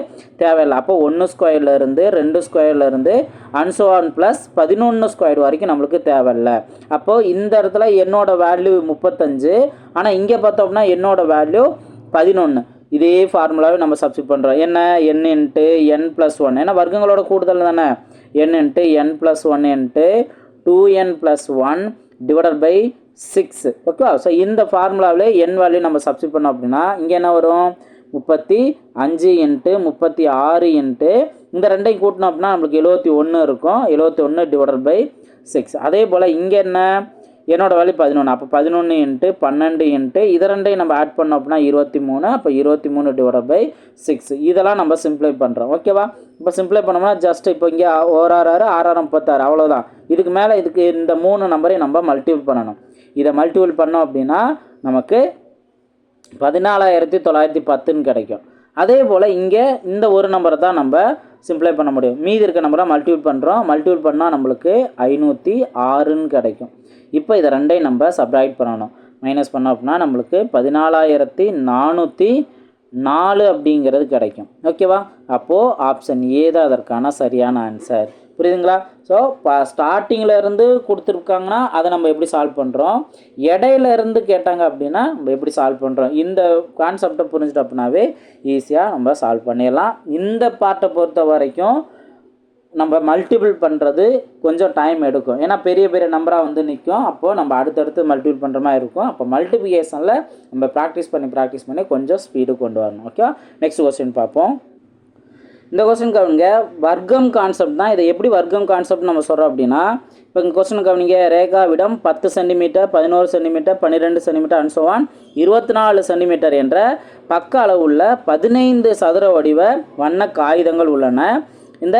S1: தேவையில்லை. அப்போ 1 ஸ்கொயர்லேருந்து 2 ஸ்கொயர்லேருந்து அன்சோவான் ப்ளஸ் 11 ஸ்கொயர் வரைக்கும் நம்மளுக்கு தேவையில்லை. அப்போது இந்த இடத்துல என்னோட வேல்யூ 35, ஆனால் இங்கே பார்த்தோம்னா என்னோட வேல்யூ 11. இதே ஃபார்முலாவை நம்ம சப்ஸ்டிட் பண்ணுறோம். என்ன n இன்ட்டு n + 1, ஏன்னா வர்க்கங்களோட கூடுதல் தானே. n into n + 1 into 2n + 1 divided by 6. ஓகேவா? ஸோ இந்த ஃபார்முலாவில் n வேல்யூ நம்ம சப்ஸ்டிட் பண்ணோம் அப்படின்னா இங்கே என்ன வரும், 35 இன்ட்டு 36 இன்ட்டு இந்த ரெண்டையும் கூட்டினோம் அப்படின்னா நம்மளுக்கு 71 இருக்கும். 71 டிவைடட் பை 6. அதே போல் இங்கே என்ன, என்னோட வேல்யூ 11. அப்போ 11 இன்ட்டு 12 இன்ட்டு இதை ரெண்டையும் நம்ம ஆட் பண்ணோம் அப்படின்னா 23. அப்போ 23 டிவைடட் பை 6. இதெல்லாம் நம்ம சிம்ப்ளை பண்ணுறோம். ஓகேவா? இப்போ சிம்ப்ளை பண்ணோம்னா ஜஸ்ட் இப்போ இங்கே 1 6 6 36 அவ்வளோதான். இதுக்கு மேலே இதுக்கு இந்த 3 நம்பரையும் நம்ம மல்டிபிள் பண்ணணும். இதை மல்டிபிள் பண்ணோம் அப்படின்னா நமக்கு 14,910 கிடைக்கும். அதே போல் இங்கே இந்த ஒரு நம்பரை தான் நம்ம சிம்ப்ளை பண்ண முடியும். மீதி இருக்க நம்பரை மல்டிபிள் பண்ணுறோம். மல்டிபிள் பண்ணால் நம்மளுக்கு 506 கிடைக்கும். இப்போ இதை ரெண்டையும் நம்ம சப்ட்ராக்ட் பண்ணணும். மைனஸ் பண்ணோம் அப்படின்னா நம்மளுக்கு 14,404 அப்படிங்கிறது கிடைக்கும். ஓகேவா? அப்போது ஆப்ஷன் ஏ தான் அதற்கான சரியான ஆன்சர். புரியுதுங்களா? ஸோ ஸ்டார்டிங்கில் இருந்து கொடுத்துருக்காங்கன்னா அதை நம்ம எப்படி சால்வ் பண்ணுறோம், இடையில இருந்து கேட்டாங்க அப்படின்னா நம்ம எப்படி சால்வ் பண்ணுறோம், இந்த கான்செப்டை புரிஞ்சுட்டு அப்படின்னாவே ஈஸியாக நம்ம சால்வ் பண்ணிடலாம். இந்த பார்ட்டை பொறுத்த வரைக்கும் நம்ம மல்டிபிள் பண்ணுறது கொஞ்சம் டைம் எடுக்கும். ஏன்னா பெரிய பெரிய நம்பராக வந்து நிற்கும். அப்போது நம்ம அடுத்தடுத்து மல்டிபிள் பண்ணுற மாதிரி இருக்கும். அப்போ மல்டிப்ளிகேஷனில் நம்ம ப்ராக்டிஸ் பண்ணி கொஞ்சம் ஸ்பீடு கொண்டு வரணும். ஓகே, நெக்ஸ்ட் கொஸ்டின் பார்ப்போம். இந்த கொஸ்டின் கவனிங்க, வர்க்கம் கான்செப்ட் தான். இதை எப்படி வர்க்கம் கான்செப்ட் நம்ம சொல்கிறோம் அப்படின்னா, இப்போ இந்த கொஸ்டின் கவனிங்க, ரேகாவிடம் 10 சென்டிமீட்டர் 11 சென்டிமீட்டர் 12 சென்டிமீட்டர் அன்சோவான் 24 சென்டிமீட்டர் என்ற பக்க அளவுள்ள 15 சதுர வடிவ வண்ண காகிதங்கள் உள்ளன. இந்த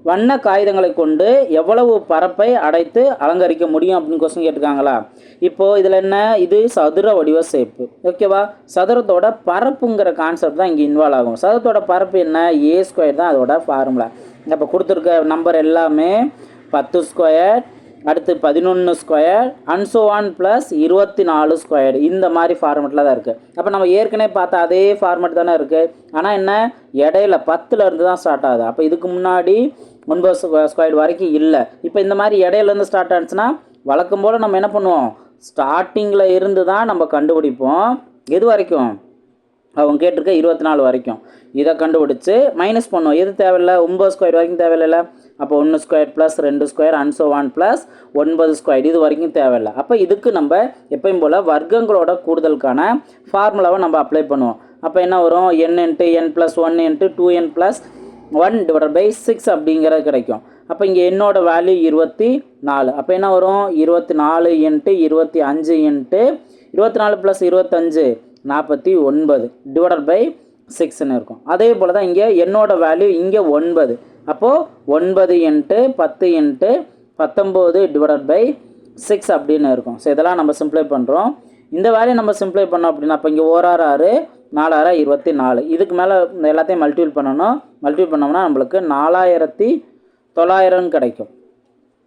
S1: வண்ண காகிதங்களை கொண்டு எவ்வளவு பரப்பை அடைத்து அலங்கரிக்க முடியும் அப்படின்னு கொஸ்டின் கேட்டிருக்காங்களா. இப்போது இதில் என்ன, இது சதுர வடிவ ஷேப்பு. ஓகேவா? சதுரத்தோட பரப்புங்கிற கான்செப்ட் தான் இங்கே இன்வால்வ் ஆகும். சதுரத்தோட பரப்பு என்ன, ஏ ஸ்கொயர் தான் அதோட ஃபார்முலா. இப்போ கொடுத்துருக்க நம்பர் எல்லாமே 10 ஸ்கொயர், அடுத்து 11 ஸ்கொயர், அன்சோவான் ப்ளஸ் 24 ஸ்கொயர், இந்த மாதிரி ஃபார்மெட்டில் தான் இருக்குது. அப்போ நம்ம ஏற்கனவே பார்த்த அதே ஃபார்மெட் தானே இருக்குது. ஆனால் என்ன, இடையில 10லேருந்து தான் ஸ்டார்ட் ஆகுது. அப்போ இதுக்கு முன்னாடி 9 ஸ்கொயர் வரைக்கும் இல்லை. இப்போ இந்த மாதிரி இடையிலேருந்து ஸ்டார்ட் ஆச்சுன்னா வழக்கம் போல் நம்ம என்ன பண்ணுவோம், ஸ்டார்டிங்கில் இருந்து தான் நம்ம கண்டுபிடிப்போம். எது வரைக்கும், அவங்க கேட்டிருக்க 24 வரைக்கும். இதை கண்டுபிடிச்சி மைனஸ் பண்ணுவோம். எது தேவையில்லை, 9 ஸ்கொயர் வரைக்கும் தேவையில்லை. அப்போ 1 square plus 2 square அன்சோவான் plus 9 square இது வரைக்கும் தேவையில்லை. அப்போ இதுக்கு நம்ம எப்பயும் போல் வர்க்கங்களோட கூடுதலுக்கான ஃபார்முலாவை நம்ம அப்ளை பண்ணுவோம். அப்போ என்ன வரும், n into n + 1 into 2n + 1 divided by 6 அப்படிங்கிறது கிடைக்கும். அப்போ இங்கே என்னோட வேல்யூ 24. அப்போ என்ன வரும், 24 இன்ட்டு 25 இன்ட்டு 24 + 25 49 டிவைடட் பை 6ன்னு இருக்கும். அதே போல் தான் இங்கே என்னோட வேல்யூ இங்கே 9. அப்போது 9 இன்ட்டு 10 இன்ட்டு 19 டிவைடட் பை 6 அப்படின்னு இருக்கும். ஸோ இதெல்லாம் நம்ம சிம்ப்ளை பண்ணுறோம். இந்த வேல்யூ நம்ம சிம்ப்ளை பண்ணோம் அப்படின்னா அப்போ இங்கே 1 6 6 4 6 24. இதுக்கு மேலே எல்லாத்தையும் மல்டிபிள் பண்ணணும். மல்டிபிள் பண்ணோம்னா நம்மளுக்கு 4900 கிடைக்கும்.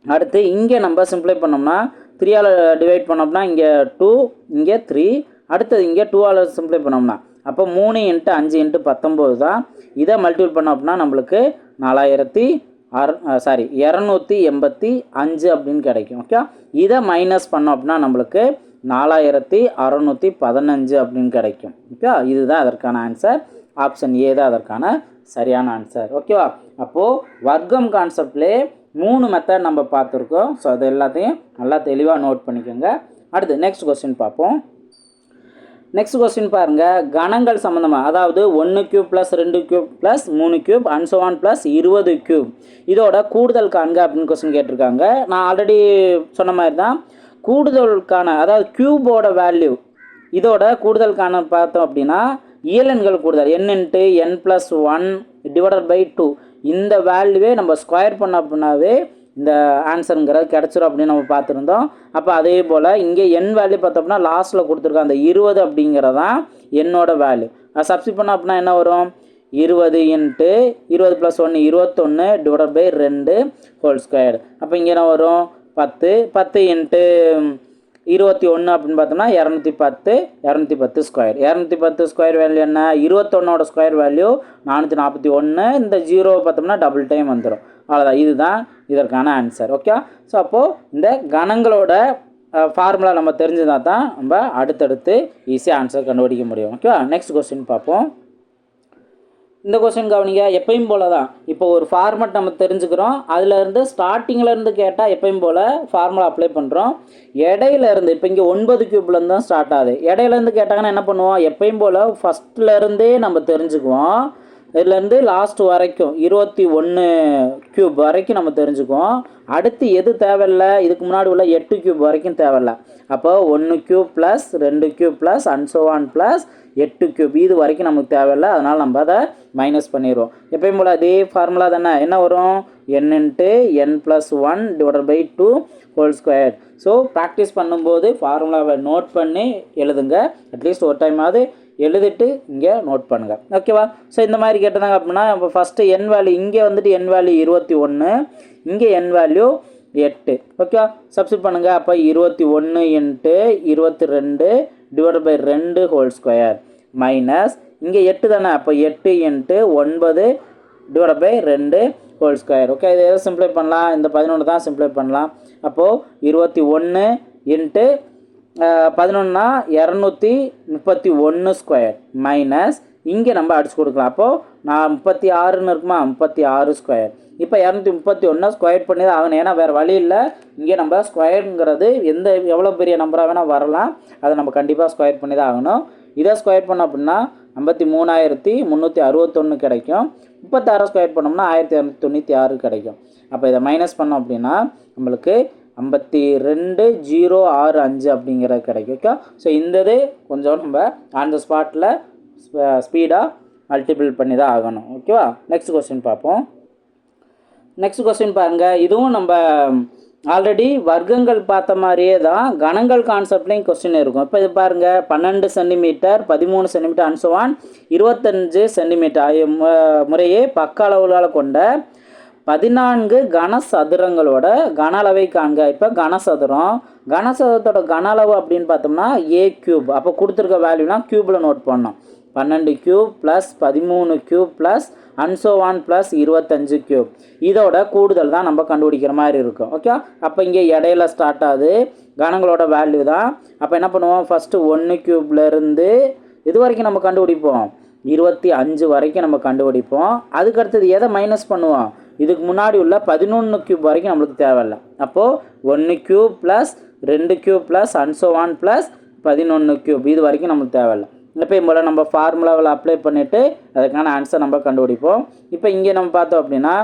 S1: அடுத்து இங்கே நம்ம சிம்ப்ளை பண்ணோம்னா 3ஆல் டிவைட் பண்ணோம்னா இங்கே 2, இங்கே 3, அடுத்தது இங்கே 2ஆல் சிம்ப்ளை பண்ணோம்னா அப்போ 3 இன்ட்டு 5 இன்ட்டு 19 தான். இதை மல்டிபிள் பண்ணோம் அப்படின்னா நம்மளுக்கு 285 அப்படின்னு கிடைக்கும். ஓகே, இதை மைனஸ் பண்ணோம் அப்படின்னா நம்மளுக்கு 4615 அப்படின்னு கிடைக்கும். ஓகே, இதுதான் அதற்கான ஆன்சர். ஆப்ஷன் ஏ தான் அதற்கான சரியான ஆன்சர். ஓகேவா? அப்போது வர்க்கம் கான்செப்ட்லேயே 3 மெத்தட் நம்ம பார்த்துருக்கோம். ஸோ அது எல்லாத்தையும் நல்லா தெளிவாக நோட் பண்ணிக்கோங்க. அடுத்து நெக்ஸ்ட் கொஸ்டின் பார்ப்போம். நெக்ஸ்ட் கொஸ்டின் பாருங்கள், கணங்கள் சம்மந்தமாக, அதாவது 1 cube plus 2 cube plus 3 cube and so on plus 20 cube இதோட கூடுதல் காண்க அப்படின்னு கொஸ்டின் கேட்டிருக்காங்க. நான் ஆல்ரெடி சொன்ன மாதிரி தான் கூடுதலுக்கான, அதாவது கியூபோட வேல்யூ இதோட கூடுதல் காண பார்த்தோம் அப்படின்னா இயலெண்கள் கூடுதல் n into n + 1 divided by 2 இந்த வேல்யூவே நம்ம ஸ்கொயர் பண்ண அப்படின்னாவே இந்த ஆன்சருங்கிறது கிடச்சிரும் அப்படின்னு நம்ம பார்த்துருந்தோம். அப்போ அதே போல் இங்கே என் வேல்யூ பார்த்தோம்னா லாஸ்ட்டில் கொடுத்துருக்க அந்த 20 அப்படிங்கிறதான் என்னோட வேல்யூ. அதை சப்ஸ்டிட் பண்ணோம் அப்படின்னா என்ன வரும்? 20 into 20 + 1 21 divided by 2 whole square. அப்போ இங்கே என்ன வரும்? 10 இன்ட்டு 21 அப்படின்னு பார்த்தோம்னா 210 210 ஸ்கொயர். 210 ஸ்கொயர் வேல்யூ என்ன? 21ஓட ஸ்கொயர் வேல்யூ 441. இந்த 0 பார்த்தோம்னா டபுள் டைம் வந்துடும். அவ்வளோதான், இதுதான் இதற்கான ஆன்சர். ஓகே. ஸோ அப்போது இந்த கணங்களோட ஃபார்முலா நம்ம தெரிஞ்சுதான் தான் நம்ம அடுத்தடுத்து ஈஸியாக ஆன்சர் கண்டுபிடிக்க முடியும். ஓகே. நெக்ஸ்ட் கொஸ்டின் பார்ப்போம். இந்த கொஸ்டின் கவனிங்க. எப்பயும் போல தான் இப்போ ஒரு ஃபார்மெட் நம்ம தெரிஞ்சுக்கிறோம். அதுலேருந்து ஸ்டார்டிங்கிலேருந்து கேட்டால் எப்பயும் போல் ஃபார்முலா அப்ளை பண்ணுறோம். இடையிலேருந்து இப்போ இங்கே 9 கியூப்லேருந்து தான் ஸ்டார்ட் ஆகுது. இடையிலேருந்து கேட்டாங்கன்னா என்ன பண்ணுவோம்? எப்பயும் போல் ஃபஸ்ட்லேருந்தே நம்ம தெரிஞ்சுக்குவோம். இதுலேருந்து லாஸ்ட் வரைக்கும் 21 கியூப் வரைக்கும் நம்ம தெரிஞ்சுக்குவோம். அடுத்து எது தேவையில்லை? இதுக்கு முன்னாடி உள்ள 8 கியூப் வரைக்கும் தேவையில்லை. அப்போ 1 cube plus 2 cube plus and so on plus 8 cube இது வரைக்கும் நமக்கு தேவையில்லை. அதனால் நம்ம அதை மைனஸ் பண்ணிடுவோம். எப்பயும் போல் அதே ஃபார்முலா தானே. என்ன வரும்? n into n + 1 divided by 2 whole square. So practice பண்ணும்போது ஃபார்முலாவை நோட் பண்ணி எழுதுங்க. அட்லீஸ்ட் ஒரு டைமாவது எழுதிட்டு இங்கே நோட் பண்ணுங்கள். ஓகேவா? ஸோ இந்த மாதிரி கேட்டதாங்க அப்படின்னா இப்போ ஃபஸ்ட்டு என் வேல்யூ இங்கே வந்துட்டு என் வேல்யூ 21, இங்கே என் வேல்யூ 8. ஓகே. சப்ஸ்டிட் பண்ணுங்கள். அப்போ 21 into 22 divide by 2 whole square minus இங்கே 8 தானே. அப்போ 8 into 9 divide by 2 whole square. Okay. இதை எதை சிம்ப்ளை பண்ணலாம்? இந்த 11 தான் சிம்ப்ளை பண்ணலாம். அப்போது 21 இன்ட்டு 11 231 ஸ்கொயர் மைனஸ் இங்கே நம்ம அடிச்சு கொடுக்கலாம். அப்போது நான் 36ன்னு இருக்குமா? 36 ஸ்கொயர். இப்போ 231 ஸ்கொயர் பண்ணி தான் ஆகணும். ஏன்னா வேறு வழி இல்லை. இங்கே நம்ம ஸ்கொயருங்கிறது எவ்வளோ பெரிய நம்பராக வேணால் வரலாம். அதை நம்ம கண்டிப்பாக ஸ்கொயர் பண்ணி தான் ஆகணும். இதை ஸ்கொயர் பண்ணோம் அப்படின்னா 53,361 கிடைக்கும். 36 ஸ்கொயர் பண்ணோம்னா 1296 கிடைக்கும். அப்போ இதை மைனஸ் பண்ணோம் அப்படின்னா நம்மளுக்கு 52,065 அப்படிங்கிறது கிடைக்கும். ஓகே. ஸோ இந்த கொஞ்சம் நம்ம ஆன் த ஸ்பாட்டில் ஸ்பீடாக மல்டிபிள் பண்ணி தான் ஆகணும். ஓகேவா? நெக்ஸ்ட் கொஸ்டின் பார்ப்போம். நெக்ஸ்ட் கொஸ்டின் பாருங்கள். இதுவும் நம்ம ஆல்ரெடி வர்க்கங்கள் பார்த்த மாதிரியே தான் கணங்கள் கான்செப்ட்லேயும் கொஸ்டின் இருக்கும். இப்போ இது பாருங்கள். 12 சென்டிமீட்டர் 13 சென்டிமீட்டர் அன்சோவான் 25 சென்டிமீட்டர் முறையே பக்க அளவுகளால் கொண்ட 14 கனசதுரங்களோட கன அளவை காண்க. இப்போ கனசதுரத்தோட கன அளவு அப்படின்னு பார்த்தோம்னா a கியூப். அப்போ கொடுத்துருக்க வேல்யூலாம் கியூபில் நோட் பண்ணோம். 12 cube plus 13 cube plus அன்சோவான் plus 25 cube. இதோட கூடுதல் தான் நம்ம கண்டுபிடிக்கிற மாதிரி இருக்கும். ஓகே. அப்போ இங்கே இடையில ஸ்டார்ட் ஆகுது கணங்களோட வேல்யூ தான். அப்போ என்ன பண்ணுவோம்? ஃபஸ்ட்டு 1 கியூப்லேருந்து இது வரைக்கும் நம்ம கண்டுபிடிப்போம். 25 வரைக்கும் நம்ம கண்டுபிடிப்போம். அதுக்கடுத்தது எதை மைனஸ் பண்ணுவோம்? இதுக்கு முன்னாடி உள்ள 11 கியூப் வரைக்கும் நம்மளுக்கு தேவையில்லை. அப்போது 1 cube plus 2 cube plus அன்சோவான் plus 11 cube இது வரைக்கும் நம்மளுக்கு தேவையில்லை. இப்போ போல் நம்ம ஃபார்முலாவில் அப்ளை பண்ணிவிட்டு அதுக்கான ஆன்சர் நம்ம கண்டுபிடிப்போம். இப்போ இங்கே நம்ம பார்த்தோம் அப்படின்னா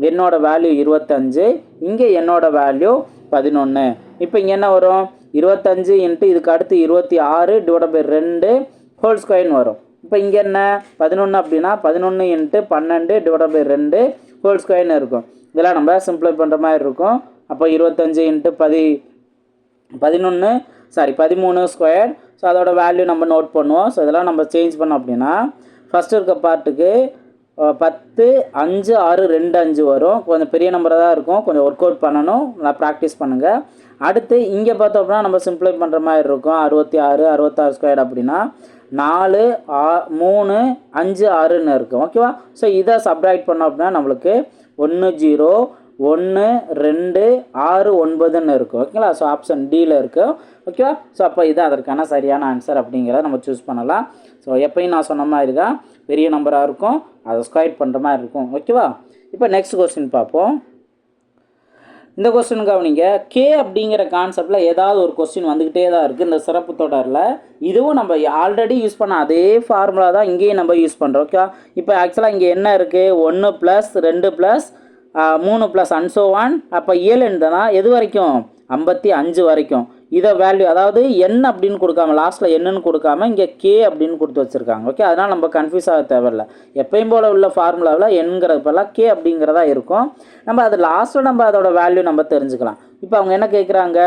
S1: என்னோட வேல்யூ 25, இங்கே என்னோட வேல்யூ 11. இப்போ இங்கே என்ன வரும்? 25 இன்ட்டு இதுக்கு அடுத்து 26 டிவைட் பை 2 ஹோல் ஸ்கொயர்னு வரும். இப்போ இங்கே என்ன 11 அப்படின்னா 11 இன்ட்டு 12 டிவைட் பை 2 ஹோல் ஸ்கொயர்னு இருக்கும். இதெல்லாம் நம்ம சிம்ப்ளை பண்ணுற மாதிரி இருக்கும். அப்போ 25 இன்ட்டு 13 ஸ்கொயர். ஸோ அதோட வேல்யூ நம்ம நோட் பண்ணுவோம். ஸோ இதெல்லாம் நம்ம சேஞ்ச் பண்ணோம் அப்படின்னா ஃபஸ்ட்டு இருக்க பார்ட்டுக்கு 10 5 6 2 5 வரும். கொஞ்சம் பெரிய நம்பராக தான் இருக்கும். கொஞ்சம் ஒர்க் அவுட் பண்ணணும். நல்லா ப்ராக்டிஸ் பண்ணுங்கள். அடுத்து இங்கே பார்த்தோம் அப்படின்னா நம்ம சிம்ப்ளை பண்ணுற மாதிரி இருக்கும். 66 ஸ்கொயர் அப்படின்னா 4 3 5 6ன்னு இருக்கும். ஓகேவா? ஸோ இதை சப்ராக்ட் பண்ணோம் அப்படின்னா நம்மளுக்கு 1 0 1 2 6 9ன்னு இருக்கும். ஓகேங்களா? ஸோ ஆப்ஷன் டியில் இருக்குது. ஓகேவா? ஸோ அப்போ இது அதற்கான சரியான ஆன்சர் அப்படிங்கிறத நம்ம சூஸ் பண்ணலாம். ஸோ எப்பயும் நான் சொன்ன மாதிரி தான் பெரிய நம்பராக இருக்கும். அதை ஸ்கொயர் பண்ணுற மாதிரி இருக்கும். ஓகேவா? இப்போ நெக்ஸ்ட் கொஸ்டின் பார்ப்போம். இந்த கொஸ்டின் கவனிங்க. கே அப்படிங்கிற கான்செப்டில் ஏதாவது ஒரு கொஸ்டின் வந்துக்கிட்டே தான் இருக்குது இந்த சிறப்பு தொடரில். இதுவும் நம்ம ஆல்ரெடி யூஸ் பண்ண அதே ஃபார்முலா தான் இங்கேயும் நம்ம யூஸ் பண்ணுறோம். ஓகே. இப்போ ஆக்சுவலாக இங்கே என்ன இருக்குது? 1 + 2 + 3 + அன்சோவான். அப்போ 7 இருந்ததுன்னா எது வரைக்கும்? 55 வரைக்கும். இதை வேல்யூ அதாவது n அப்படின்னு கொடுக்காம லாஸ்ட்டில் என்னன்னு கொடுக்காம இங்கே k அப்படின்னு கொடுத்து வச்சுருக்காங்க. ஓகே, அதனால் நம்ம கன்ஃபியூஸ் ஆக தேவையில்லை. எப்பயும் போல் உள்ள ஃபார்முலாவில் என்கிறது பதிலாக k அப்படிங்கிறதா இருக்கும். நம்ம அது லாஸ்ட்டில் நம்ம அதோட வேல்யூ நம்ம தெரிஞ்சுக்கலாம். இப்போ அவங்க என்ன கேட்குறாங்க,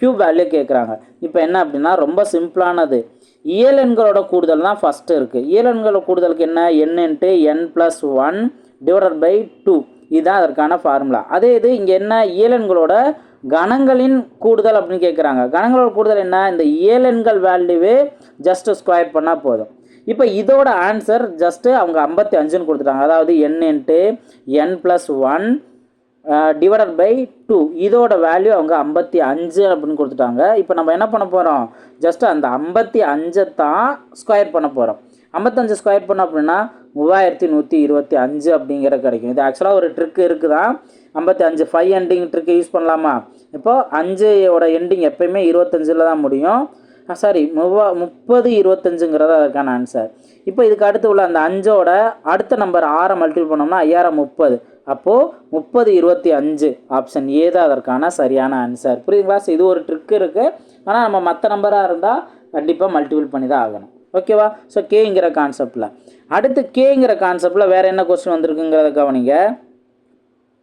S1: க்யூப் வேல்யூ கேட்குறாங்க. இப்போ என்ன அப்படின்னா ரொம்ப சிம்பிளானது, இயல் எண்களோட கூடுதல் தான் ஃபஸ்ட்டு இருக்குது. இயல் எண்களோட கூடுதலுக்கு என்ன, n × n+1 / 2 இதுதான் அதற்கான ஃபார்முலா. அதே இது இங்கே என்ன, இயலெண்களோட கணங்களின் கூடுதல் அப்படின்னு கேட்குறாங்க. கணங்களோட கூடுதல் என்ன, இந்த இயலெண்கள் வேல்யூவே ஜஸ்ட்டு ஸ்கொயர் பண்ணால் போதும். இப்போ இதோட ஆன்சர் ஜஸ்ட்டு அவங்க 55ன்னு கொடுத்துட்டாங்க. அதாவது n × n+1 / 2 இதோட வேல்யூ அவங்க 55 அப்படின்னு கொடுத்துட்டாங்க. இப்போ நம்ம என்ன பண்ண போகிறோம், ஜஸ்ட்டு அந்த 55 தான் ஸ்கொயர் பண்ண போகிறோம். 55 ஸ்கொயர் பண்ணோம் அப்படின்னா 3125 அப்படிங்கிற கிடைக்கும். இது ஆக்சுவலாக ஒரு ட்ரிக் இருக்குதான், 55 5 எண்டிங் ட்ரிக்கு யூஸ் பண்ணலாமா. இப்போது 5ஓட எண்டிங் எப்பயுமே 25ல் தான் முடியும். சாரி 30 25ங்கிறதா அதுக்கான ஆன்சர். இப்போ இதுக்கு அடுத்து உள்ள அந்த 5ஓட அடுத்த நம்பர் 6 மல்டிபிள் பண்ணோம்னா 5030. அப்போது 30 25 ஆப்ஷன் ஏ தான் அதற்கான சரியான ஆன்சர். புரியுதுங்களா? இது ஒரு ட்ரிக் இருக்குது, ஆனால் நம்ம மற்ற நம்பராக இருந்தால் கண்டிப்பாக மல்டிபிள் பண்ணி தான் ஆகணும். ஓகேவா? ஸோ கேங்கிற கான்செப்டில் அடுத்து கேங்கிற கான்செப்டில் வேறு என்ன கொஸ்டின் வந்திருக்குங்கிறத கவனிங்க.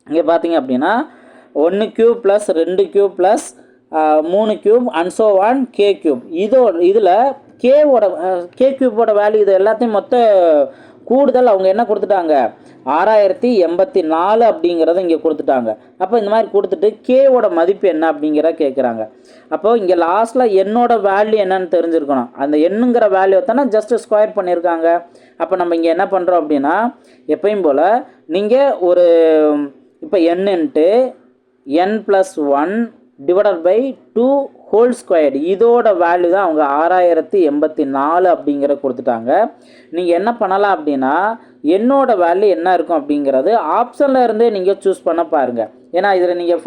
S1: இங்கே பார்த்தீங்க அப்படின்னா 1 cube + 2 cube + 3 cube and so on K cube. இதில் கே கியூப்போட வேல்யூ இது எல்லாத்தையும் மொத்த கூடுதல் அவங்க என்ன கொடுத்துட்டாங்க, 6084 அப்படிங்கிறத இங்கே கொடுத்துட்டாங்க. அப்போ இந்த மாதிரி கொடுத்துட்டு கேவோட மதிப்பு என்ன அப்படிங்கிற கேட்குறாங்க. அப்போது இங்கே லாஸ்ட்டில் என்னோட வேல்யூ என்னன்னு தெரிஞ்சிருக்கணும். அந்த எண்ணுங்கிற வேல்யூ தானே ஜஸ்ட்டு ஸ்கொயர் பண்ணியிருக்காங்க. அப்போ நம்ம இங்கே என்ன பண்ணுறோம் அப்படின்னா, எப்பயும் போல் நீங்கள் ஒரு இப்போ n × n+1 / 2 ஹோல் ஸ்கொயர்டு இதோட வேல்யூ தான் அவங்க 6084 அப்படிங்கிற கொடுத்துட்டாங்க. நீங்கள் என்ன பண்ணலாம் அப்படின்னா, என்னோட வேல்யூ என்ன இருக்கும் அப்படிங்கிறது ஆப்ஷனில் இருந்தே நீங்கள் சூஸ் பண்ண பாருங்கள். ஏன்னா இதில் நீங்கள்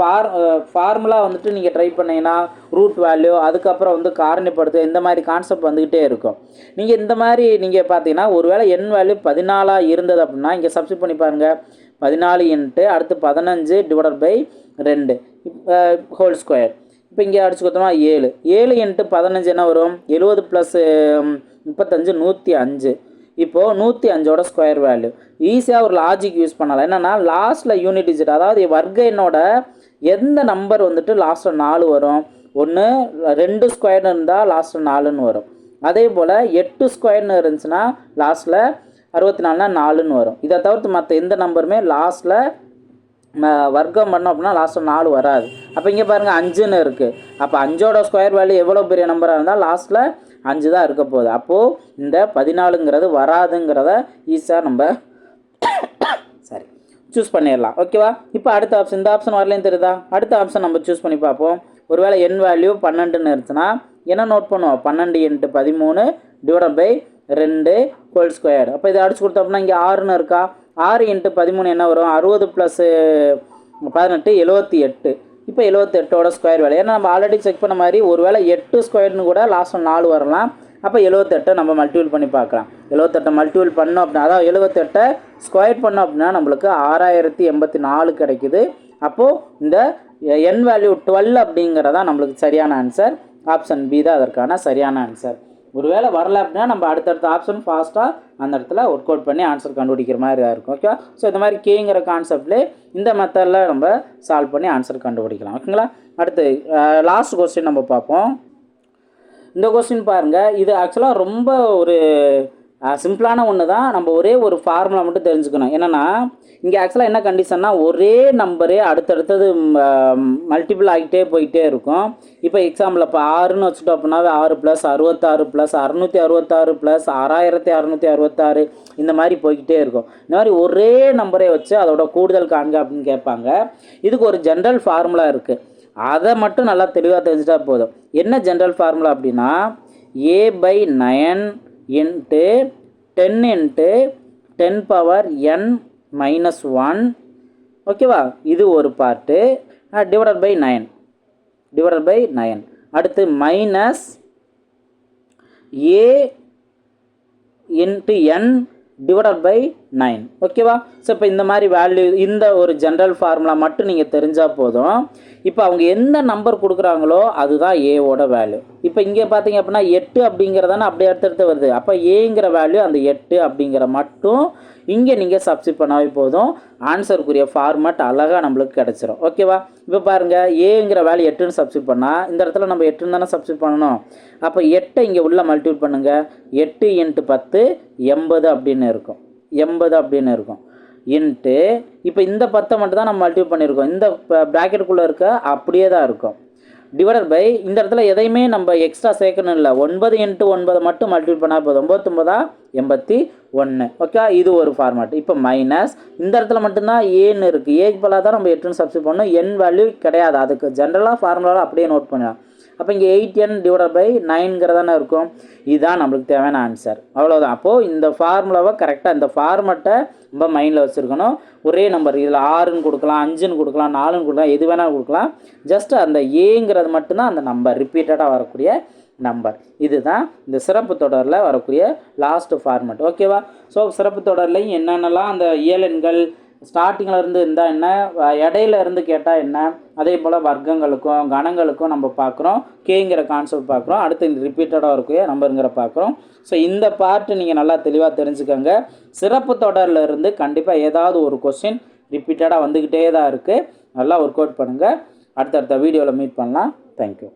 S1: ஃபார்முலா வந்துட்டு நீங்கள் ட்ரை பண்ணிங்கன்னா ரூட் வேல்யூ, அதுக்கப்புறம் வந்து காரணிப்படுத்து, இந்த மாதிரி கான்செப்ட் வந்துக்கிட்டே இருக்கும். நீங்கள் இந்த மாதிரி நீங்கள் பார்த்தீங்கன்னா ஒருவேளை n வேல்யூ 14 இருந்தது அப்படின்னா இங்கே சப்ஸ்டிட் பண்ணி பாருங்கள். 14 அடுத்து 15 / 2 ஹோல் ஸ்கொயர். இப்போ இங்கே அடிச்சு கொடுத்தோம்னா 7 × 15 என்ன வரும், 70 + 35 105. இப்போது 105ஓட ஸ்கொயர் வேல்யூ ஈஸியாக ஒரு லாஜிக் யூஸ் பண்ணலாம். என்னென்னா லாஸ்ட்டில் யூனிட் டிஜிட், அதாவது வர்க்க எண்ணோட எந்த நம்பர் வந்துட்டு லாஸ்ட்டில் 4 வரும், ஒன்று 2 ஸ்கொயர்னு இருந்தால் லாஸ்ட்டில் 4ன்னு வரும். அதே போல் 8 ஸ்கொயர்னு இருந்துச்சுன்னா லாஸ்ட்டில் 64னா 4ன்னு வரும். இதை தவிர்த்து மற்ற எந்த நம்பருமே லாஸ்ட்டில் வர்க்கம் பண்ணோம் அப்படின்னா லாஸ்ட்டில் 4 வராது. அப்போ இங்கே பாருங்கள் 5ன்னு இருக்குது. அப்போ 5ஓட ஸ்கொயர் வேல்யூ எவ்வளோ பெரிய நம்பராக இருந்தால் லாஸ்ட்டில் 5 தான் இருக்க போகுது. அப்போது இந்த 14ங்கிறது வராதுங்கிறத ஈஸியாக நம்ம சரி சூஸ் பண்ணிடலாம். ஓகேவா? இப்போ அடுத்த ஆப்ஷன், இந்த ஆப்ஷன் வரலையும் தெரியுதா, அடுத்த ஆப்ஷன் நம்ம சூஸ் பண்ணி பார்ப்போம். ஒருவேளை n வேல்யூ 12ன்னு இருந்துச்சுன்னா என்ன நோட் பண்ணுவோம், 12 × 13 / 2 ஹோல் ஸ்கொயர். அப்போ இதை அடிச்சு கொடுத்தோம்னா இங்கே 6ன்னு இருக்கா, 6 × 13 என்ன வரும், 60 + 18 78. இப்போ 78ஓட ஸ்கொயர் வேல்யூ, ஏன்னா நம்ம ஆல்ரெடி செக் பண்ண மாதிரி ஒருவேளை 8 ஸ்கொயர்னு கூட லாஸ்ட்டில் 4 வரலாம். அப்போ 78 நம்ம மல்டிபிள் பண்ணி பார்க்கலாம். 78 மல்டிபிள் பண்ணோம் அப்படின்னா, அதாவது 78 ஸ்கொயர் பண்ணோம் அப்படின்னா நம்மளுக்கு 6084 கிடைக்குது. அப்போது இந்த n வேல்யூ 12 அப்படிங்கிறதான் நம்மளுக்கு சரியான ஆன்சர். ஆப்ஷன் பி தான் அதற்கான சரியான ஆன்சர். ஒருவேளை வரல அப்படின்னா நம்ம அடுத்தடுத்த ஆப்ஷன் ஃபாஸ்ட்டாக அந்த இடத்துல ஒர்க் அவுட் பண்ணி ஆன்சர் கண்டுபிடிக்கிற மாதிரி தான் இருக்கும். ஓகேவா? ஸோ இந்த மாதிரி கேங்கிற கான்செப்ட்லேயே இந்த மெத்தடில் நம்ம சால்வ் பண்ணி ஆன்சர் கண்டுபிடிக்கலாம். ஓகேங்களா? அடுத்து லாஸ்ட் கொஸ்டின் நம்ம பார்ப்போம். இந்த கொஸ்டின் பாருங்கள், இது ஆக்சுவலாக ரொம்ப ஒரு சிம்பிளான ஒன்று தான். நம்ம ஒரே ஒரு ஃபார்முலா மட்டும் தெரிஞ்சுக்கணும். என்னென்னா இங்கே ஆக்சுவலாக என்ன கண்டிஷன்னா, ஒரே நம்பரே அடுத்தடுத்தது மல்டிபிள் ஆகிட்டே போயிட்டே இருக்கும். இப்போ எக்ஸாம்பிள் இப்போ 6ன்னு வச்சுட்டோம் அப்படின்னாவே 6 + 66 + 666 + 6666 இந்த மாதிரி போய்கிட்டே இருக்கும். இந்த மாதிரி ஒரே நம்பரே வச்சு அதோட கூடுதல் காண்க அப்படின்னு கேட்பாங்க. இதுக்கு ஒரு ஜென்ரல் ஃபார்முலா இருக்குது, அதை மட்டும் நல்லா தெளிவாக தெரிஞ்சிட்டா போதும். என்ன ஜென்ரல் ஃபார்முலா அப்படின்னா, a/9 × 10 × 10⁻n - 1. ஓகேவா? இது ஒரு பார்ட்டு /9 அடுத்து மைனஸ் a × n / 9. ஓகேவா? ஸோ இப்போ இந்த மாதிரி வேல்யூ, இந்த ஒரு ஜென்ரல் ஃபார்முலா மட்டும் நீங்கள் தெரிஞ்சால் போதும். இப்போ அவங்க எந்த நம்பர் கொடுக்குறாங்களோ அதுதான் ஏவோட வேல்யூ. இப்போ இங்கே பார்த்தீங்க அப்படின்னா 8 அப்படிங்கிறதான அப்படியே அடுத்தடுத்து வருது. அப்போ ஏங்கிற வேல்யூ அந்த 8 அப்படிங்கிற மட்டும் இங்கே நீங்கள் சப்ஸ்டிட் பண்ணாவே போதும். ஆன்சருக்குரிய ஃபார்மேட் அழகாக நம்மளுக்கு கிடச்சிரும். ஓகேவா? இப்போ பாருங்கள், ஏங்கிற வேல்யூ 8ன்னு சப்ஸ்டிட் பண்ணால் இந்த இடத்துல நம்ம 8ன்னு தானே சப்ஸ்டிட் பண்ணணும். அப்போ 8 இங்கே உள்ள மல்டிபிள் பண்ணுங்கள். 8 × 10 80 அப்படின்னு இருக்கும். 80 அப்படின்னு இருக்கும். இன்ட்டு இப்போ இந்த 10 மட்டும் தான் நம்ம மல்டிபிள் பண்ணியிருக்கோம். இந்த ப்ராக்கெட்டுக்குள்ளே இருக்க அப்படியே தான் இருக்கும். டிவைடட் பை இந்த இடத்துல எதையுமே நம்ம எக்ஸ்ட்ரா சேர்க்கணும் இல்லை. 9 × 9 மட்டும் மல்டிபிள் பண்ணால் போதும். 9 81. ஓகே, இது ஒரு ஃபார்மேட். இப்போ மைனஸ் இந்த இடத்துல மட்டும்தான் ஏன்னு இருக்குது. ஏக்கு பதிலாக தான் நம்ம 8ன்னு சப்ஸ்டிட் பண்ணணும். என் வேல்யூ கிடையாது. அதுக்கு ஜென்ரலாக ஃபார்முலாவில் அப்படியே நோட் பண்ணலாம். அப்போ இங்கே 8n டிவைடட் பை 9ங்கிறதானே இருக்கும். இதுதான் நம்மளுக்கு தேவையான ஆன்சர். அவ்வளோதான். அப்போது இந்த ஃபார்முலாவை கரெக்டாக இந்த ஃபார்மெட்டை நம்ம மைண்டில் வச்சுருக்கணும். ஒரே நம்பர் இதில் 6ன்னு கொடுக்கலாம், 5ன்னு கொடுக்கலாம், 4ன்னு கொடுக்கலாம், எது வேணாலும் கொடுக்கலாம். ஜஸ்ட் அந்த ஏங்கிறது மட்டும்தான் அந்த நம்பர் ரிப்பீட்டடாக வரக்கூடிய நம்பர். இதுதான் இந்த சிறப்பு தொடரில் வரக்கூடிய லாஸ்ட் ஃபார்மெட். ஓகேவா? ஸோ சிறப்பு தொடர்லையும் என்னென்னலாம் அந்த இயலெண்கள் ஸ்டார்டிங்கில் இருந்து இருந்தால் என்ன, இடையில இருந்து கேட்டால் என்ன, அதே போல் வர்க்கங்களுக்கும் கணங்களுக்கும் நம்ம பார்க்குறோம். கேங்கிற கான்செப்ட் பார்க்குறோம். அடுத்து இந்த ரிப்பீட்டடாக இருக்கக்கூடிய நம்பருங்கிற பார்க்குறோம். ஸோ இந்த பார்ட்டு நீங்கள் நல்லா தெளிவாக தெரிஞ்சுக்கோங்க. சிறப்பு தொடரில் இருந்து கண்டிப்பாக ஏதாவது ஒரு கொஸ்டின் ரிப்பீட்டடாக வந்துக்கிட்டே தான் இருக்குது. நல்லா ஒர்க் அவுட் பண்ணுங்கள். அடுத்தடுத்த வீடியோவில் மீட் பண்ணலாம். தேங்க்யூ.